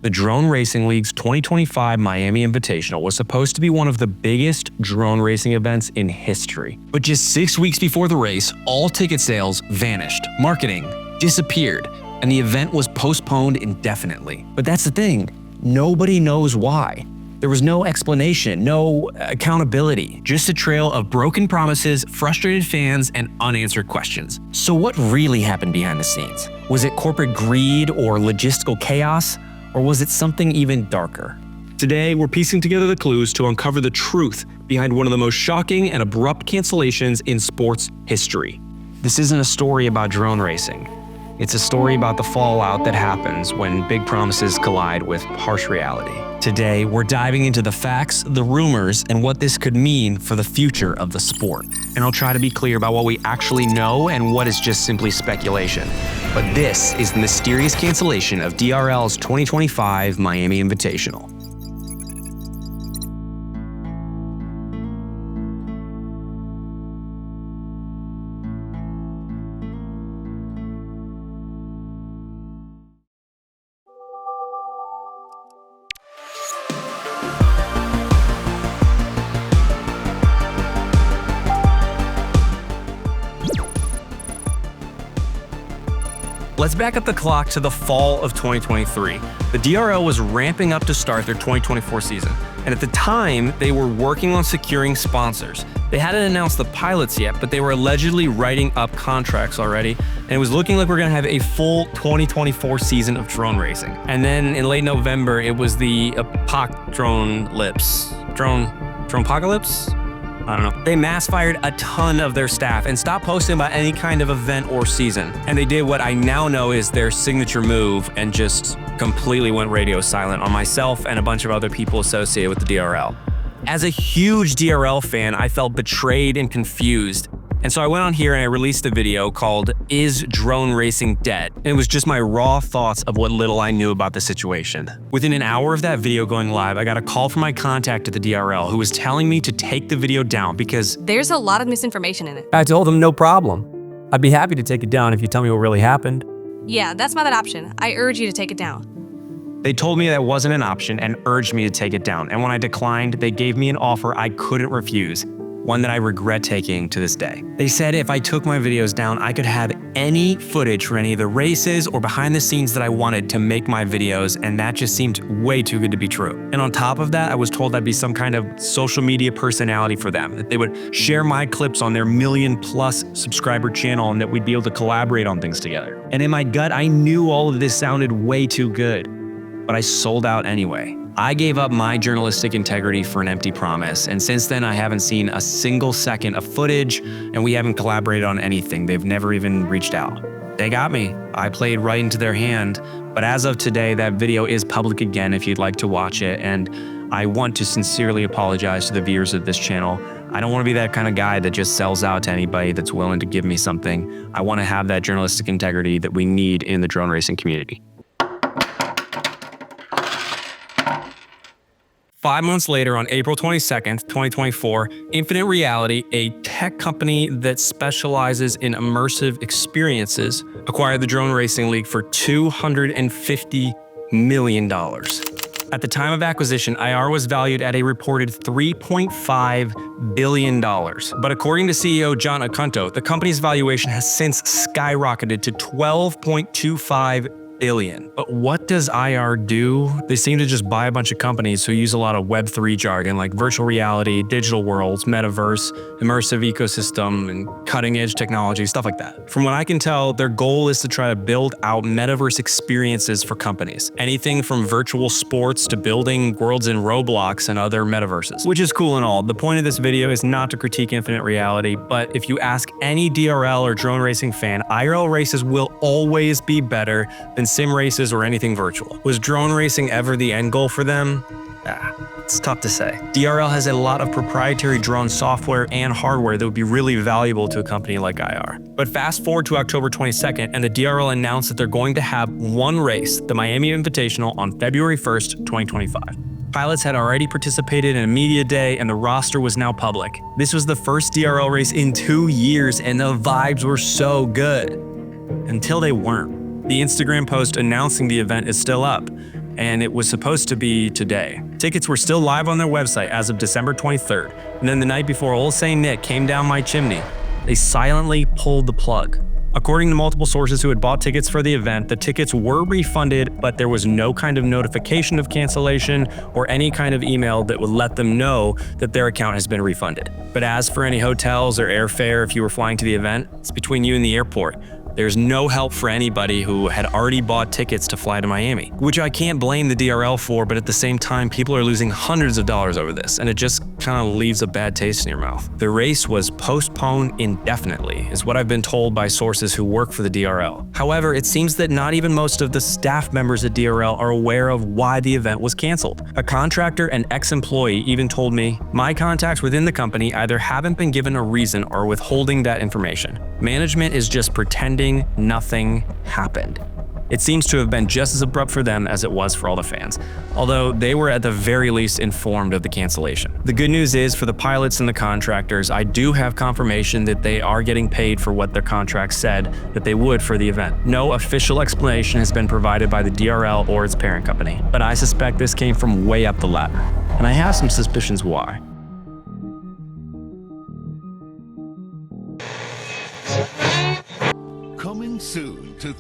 The Drone Racing League's 2025 Miami Invitational was supposed to be one of the biggest drone racing events in history. But just 6 weeks before the race, all ticket sales vanished, marketing disappeared, and the event was postponed indefinitely. But that's the thing, nobody knows why. There was no explanation, no accountability, just a trail of broken promises, frustrated fans, and unanswered questions. So what really happened behind the scenes? Was it corporate greed or logistical chaos? Or was it something even darker? Today, we're piecing together the clues to uncover the truth behind one of the most shocking and abrupt cancellations in sports history. This isn't a story about drone racing. It's a story about the fallout that happens when big promises collide with harsh reality. Today, we're diving into the facts, the rumors, and what this could mean for the future of the sport. And I'll try to be clear about what we actually know and what is just simply speculation. But this is the mysterious cancellation of DRL's 2025 Miami Invitational. Let's back up the clock to the fall of 2023. The DRL was ramping up to start their 2024 season, and at the time, they were working on securing sponsors. They hadn't announced the pilots yet, but they were allegedly writing up contracts already, and it was looking like we're gonna have a full 2024 season of drone racing. And then in late November, it was the Dronepocalypse? I don't know. They mass fired a ton of their staff and stopped posting about any kind of event or season. And they did what I now know is their signature move and just completely went radio silent on myself and a bunch of other people associated with the DRL. As a huge DRL fan, I felt betrayed and confused. And so I went on here and I released a video called "Is Drone Racing Dead?" And it was just my raw thoughts of what little I knew about the situation. Within an hour of that video going live, I got a call from my contact at the DRL who was telling me to take the video down because there's a lot of misinformation in it. I told them no problem. I'd be happy to take it down if you tell me what really happened. Yeah, that's not an option. I urge you to take it down. They told me that wasn't an option and urged me to take it down. And when I declined, they gave me an offer I couldn't refuse. One that I regret taking to this day. They said if I took my videos down, I could have any footage from any of the races or behind the scenes that I wanted to make my videos, and that just seemed way too good to be true. And on top of that, I was told I'd be some kind of social media personality for them, that they would share my clips on their 1 million+ subscriber channel and that we'd be able to collaborate on things together. And in my gut, I knew all of this sounded way too good, but I sold out anyway. I gave up my journalistic integrity for an empty promise, and since then I haven't seen a single second of footage, and we haven't collaborated on anything. They've never even reached out. They got me. I played right into their hand, but as of today, that video is public again if you'd like to watch it, and I want to sincerely apologize to the viewers of this channel. I don't want to be that kind of guy that just sells out to anybody that's willing to give me something. I want to have that journalistic integrity that we need in the drone racing community. 5 months later, on April 22nd, 2024, Infinite Reality, a tech company that specializes in immersive experiences, acquired the Drone Racing League for $250 million. At the time of acquisition, IR was valued at a reported $3.5 billion. But according to CEO John Acunto, the company's valuation has since skyrocketed to $12.25 billion. But what does IR do? They seem to just buy a bunch of companies who use a lot of Web3 jargon like virtual reality, digital worlds, metaverse, immersive ecosystem, and cutting-edge technology, stuff like that. From what I can tell, their goal is to try to build out metaverse experiences for companies. Anything from virtual sports to building worlds in Roblox and other metaverses, which is cool and all. The point of this video is not to critique Infinite Reality, but if you ask any DRL or drone racing fan, IRL races will always be better than sim races or anything virtual. Was drone racing ever the end goal for them? It's tough to say. DRL has a lot of proprietary drone software and hardware that would be really valuable to a company like IR. But fast forward to October 22nd, and the DRL announced that they're going to have one race, the Miami Invitational, on February 1st, 2025. Pilots had already participated in a media day, and the roster was now public. This was the first DRL race in 2 years, and the vibes were so good. Until they weren't. The Instagram post announcing the event is still up. and it was supposed to be today. Tickets were still live on their website as of December 23rd, and then the night before Old St. Nick came down my chimney, they silently pulled the plug. According to multiple sources who had bought tickets for the event, the tickets were refunded, but there was no kind of notification of cancellation or any kind of email that would let them know that their account has been refunded. But as for any hotels or airfare if you were flying to the event, it's between you and the airport. There's no help for anybody who had already bought tickets to fly to Miami, which I can't blame the DRL for, but at the same time, people are losing hundreds of dollars over this, and it just kind of leaves a bad taste in your mouth. The race was postponed indefinitely, is what I've been told by sources who work for the DRL. However, it seems that not even most of the staff members at DRL are aware of why the event was canceled. A contractor and ex-employee even told me, "My contacts within the company either haven't been given a reason or withholding that information. Management is just pretending nothing happened." It seems to have been just as abrupt for them as it was for all the fans, although they were at the very least informed of the cancellation. The good news is for the pilots and the contractors, I do have confirmation that they are getting paid for what their contract said that they would for the event. No official explanation has been provided by the DRL or its parent company, but I suspect this came from way up the ladder, and I have some suspicions why. Coming soon to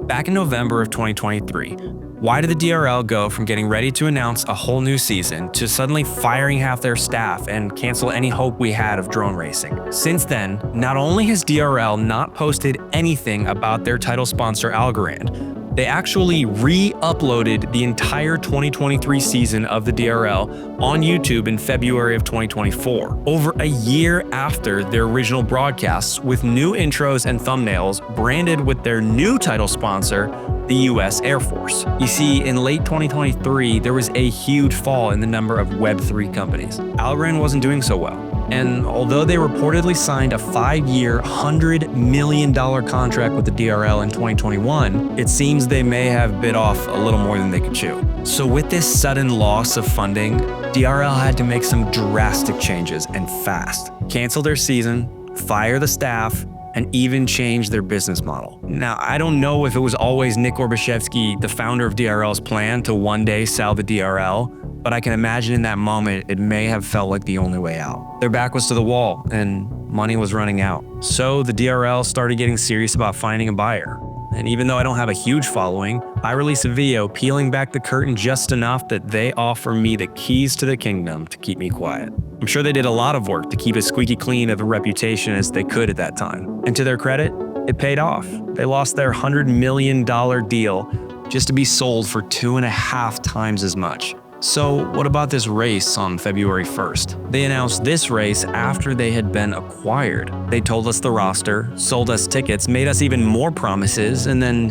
Back in November of 2023, why did the DRL go from getting ready to announce a whole new season to suddenly firing half their staff and cancel any hope we had of drone racing? Since then, not only has DRL not posted anything about their title sponsor Algorand, they actually re-uploaded the entire 2023 season of the DRL on YouTube in February of 2024, over a year after their original broadcasts, with new intros and thumbnails branded with their new title sponsor, the US Air Force. You see, in late 2023, there was a huge fall in the number of Web3 companies. Algorand wasn't doing so well. And although they reportedly signed a 5-year, $100 million contract with the DRL in 2021, it seems they may have bit off a little more than they could chew. So with this sudden loss of funding, DRL had to make some drastic changes and fast. Cancel their season, fire the staff, and even change their business model. Now, I don't know if it was always Nick Orbashevsky, the founder of DRL's plan to one day sell the DRL, but I can imagine in that moment, it may have felt like the only way out. Their back was to the wall and money was running out. So the DRL started getting serious about finding a buyer. And even though I don't have a huge following, I release a video peeling back the curtain just enough that they offer me the keys to the kingdom to keep me quiet. I'm sure they did a lot of work to keep as squeaky clean of a reputation as they could at that time. And to their credit, it paid off. They lost their $100 million deal just to be sold for 2.5 times as much. So what about this race on February 1st? They announced this race after they had been acquired. They told us the roster, sold us tickets, made us even more promises, and then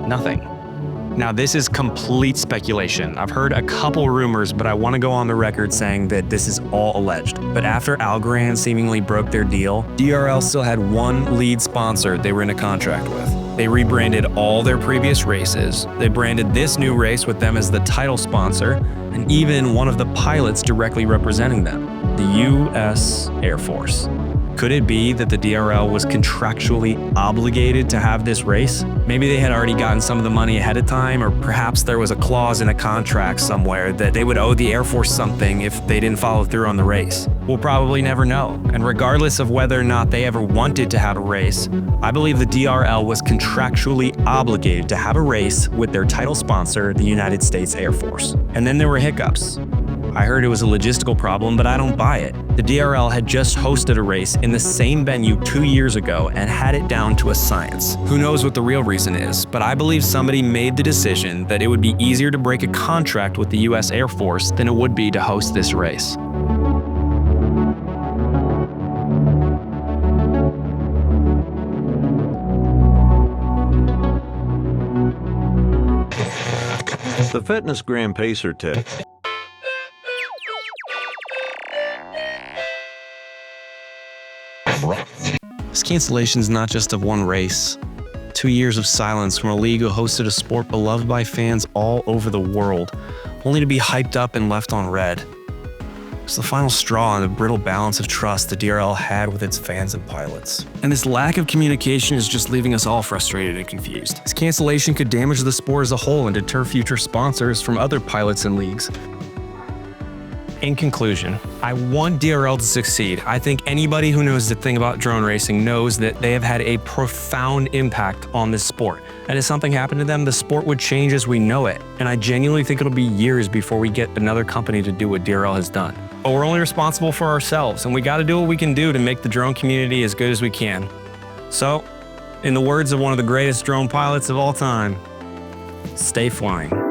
nothing. Now this is complete speculation. I've heard a couple rumors, but I want to go on the record saying that this is all alleged. But after Algorand seemingly broke their deal, DRL still had one lead sponsor they were in a contract with. They rebranded all their previous races. They branded this new race with them as the title sponsor, and even one of the pilots directly representing them, the US Air Force. Could it be that the DRL was contractually obligated to have this race? Maybe they had already gotten some of the money ahead of time, or perhaps there was a clause in a contract somewhere that they would owe the Air Force something if they didn't follow through on the race. We'll probably never know. And regardless of whether or not they ever wanted to have a race, I believe the DRL was contractually obligated to have a race with their title sponsor, the United States Air Force. And then there were hiccups. I heard it was a logistical problem, but I don't buy it. The DRL had just hosted a race in the same venue 2 years ago and had it down to a science. Who knows what the real reason is, but I believe somebody made the decision that it would be easier to break a contract with the US Air Force than it would be to host this race. The Fitness Gram Pacer tip. This cancellation is not just of one race. 2 years of silence from a league who hosted a sport beloved by fans all over the world, only to be hyped up and left on red. It's the final straw in the brittle balance of trust the DRL had with its fans and pilots. And this lack of communication is just leaving us all frustrated and confused. This cancellation could damage the sport as a whole and deter future sponsors from other pilots and leagues. In conclusion, I want DRL to succeed. I think anybody who knows the thing about drone racing knows that they have had a profound impact on this sport. And if something happened to them, the sport would change as we know it. And I genuinely think it'll be years before we get another company to do what DRL has done. But we're only responsible for ourselves, and we gotta do what we can do to make the drone community as good as we can. So, in the words of one of the greatest drone pilots of all time, stay flying.